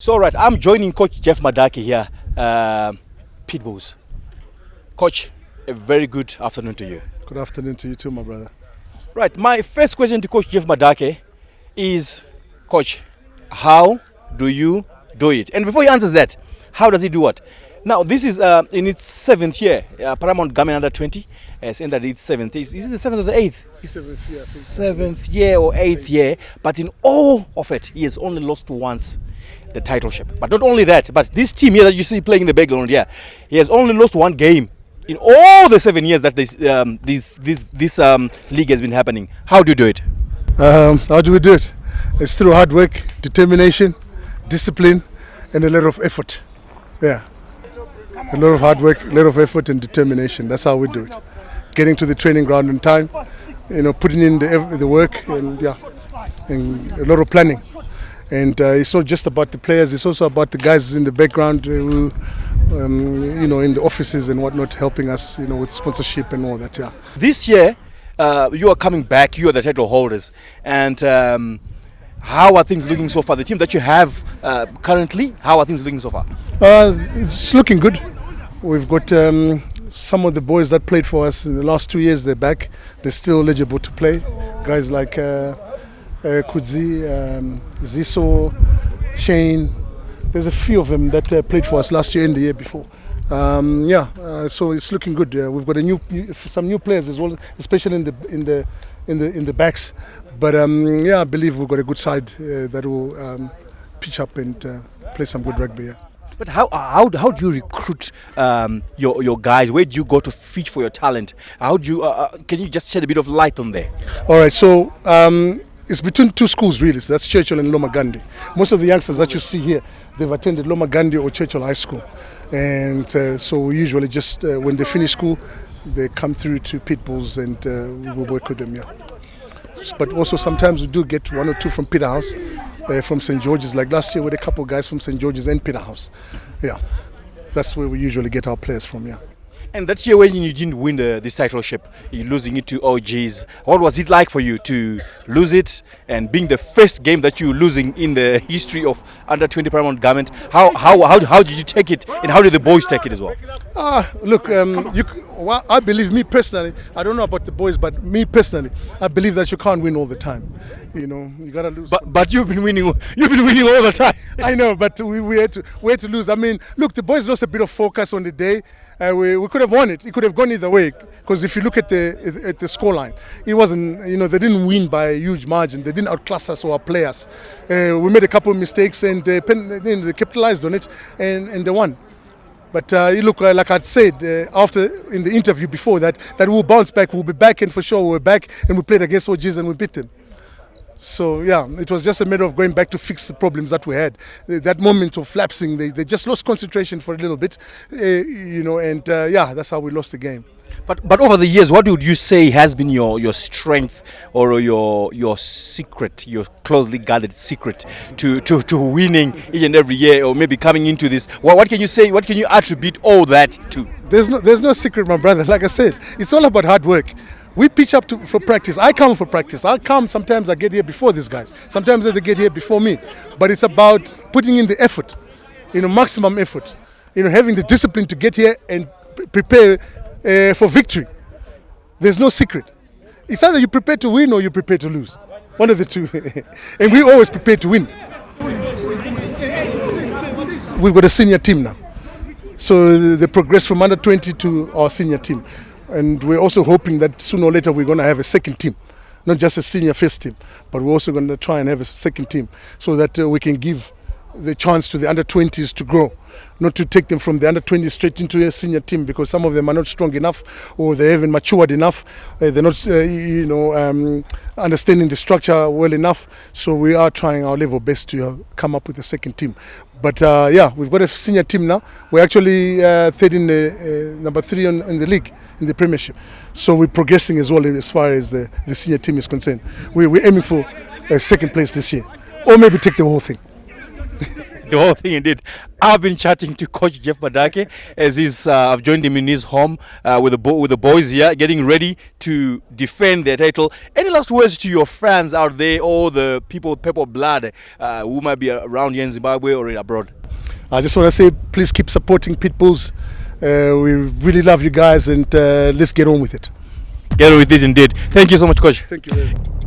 So, all right, I'm joining Coach Jeff Madhake here, Pitbulls. Coach, a very good afternoon to you. Good afternoon to you too, my brother. Right, my first question to Coach Jeff Madhake is, Coach, how do you do it? And before he answers that, how does he do what? Now, this is in its 7th year. Paramount Garment Under 20 has entered its 7th. Is it the 7th or the 8th? 7th year or 8th year. But in all of it, he has only lost once the titleship. But not only that, but this team here that you see playing in the background here, he has only lost one game in all the 7 years that this league has been happening. How do you do it? How do we do it? It's through hard work, determination, discipline, and a lot of effort. Yeah. A lot of hard work, a lot of effort and determination. That's how we do it. Getting to the training ground on time, putting in the work, and a lot of planning. And it's not just about the players; it's also about the guys in the background who, in the offices and whatnot, helping us, with sponsorship and all that. Yeah. This year, you are coming back. You are the title holders, and how are things looking so far? The team that you have currently, how are things looking so far? It's looking good. We've got some of the boys that played for us in the last 2 years. They're back. They're still eligible to play. Guys like Kudzi, Ziso, Shane. There's a few of them that played for us last year and the year before. So it's looking good. We've got some new players as well, especially in the backs. But I believe we've got a good side that will pitch up and play some good rugby. Yeah. But how do you recruit your guys? Where do you go to fish for your talent? How do you can you just shed a bit of light on there? All right, so it's between two schools really. So that's Churchill and Loma Gandhi. Most of the youngsters that you see here, they've attended Loma Gandhi or Churchill High School, and so we usually just when they finish school, they come through to Pitbulls and we work with them. Yeah. But also sometimes we do get one or two from Peterhouse. From St. George's, like last year with a couple of guys from St. George's and Peterhouse. Yeah, that's where we usually get our players from, yeah. And that year when you didn't win this titleship, you're losing it to OGs, what was it like for you to lose it and being the first game that you're losing in the history of under 20 Paramount Garment? How did you take it and how did the boys take it as well? Look, I believe, me personally, I don't know about the boys, but me personally, I believe that you can't win all the time. You gotta lose. But you've been winning all the time. I know, but we had to lose. I mean, look, the boys lost a bit of focus on the day. We could have won it. It could have gone either way. Because if you look at the scoreline, it wasn't. They didn't win by a huge margin. They didn't outclass us or our players. We made a couple of mistakes and they capitalized on it and they won. But you look, like I'd said after in the interview before that we'll bounce back. We'll be back, and for sure we're back. And we played against OGs and we beat them. So it was just a matter of going back to fix the problems that we had. That moment of lapsing, they just lost concentration for a little bit, that's how we lost the game. But over the years, what would you say has been your strength or your secret, your closely guarded secret to winning each and every year, or maybe coming into this? What can you say? What can you attribute all that to? There's no secret, my brother. Like I said, it's all about hard work. We pitch up for practice. I come for practice. Sometimes I get here before these guys. Sometimes they get here before me. But it's about putting in the effort, maximum effort. Having the discipline to get here and prepare for victory. There's no secret. It's either you prepare to win or you prepare to lose. One of the two. And we always prepare to win. We've got a senior team now. So they progress from under 20 to our senior team. And we're also hoping that sooner or later we're going to have a second team, not just a senior first team, but we're also going to try and have a second team so that we can give the chance to the under 20s to grow, not to take them from the under 20s straight into a senior team, because some of them are not strong enough or they haven't matured enough. They're not, understanding the structure well enough. So we are trying our level best to come up with a second team. But we've got a senior team now. We're actually third in number 3 in the league, in the Premiership. So we're progressing as well as far as the senior team is concerned. We're aiming for second place this year, or maybe take the whole thing. the whole thing indeed. I've been chatting to Coach Jeff Madhake as I've joined him in his home with the boys here, getting ready to defend their title. Any last words to your fans out there, or the people with purple blood who might be around here in Zimbabwe or abroad? I just want to say, please keep supporting Pitbulls. We really love you guys, and let's get on with it. Get on with it indeed. Thank you so much, Coach. Thank you very much.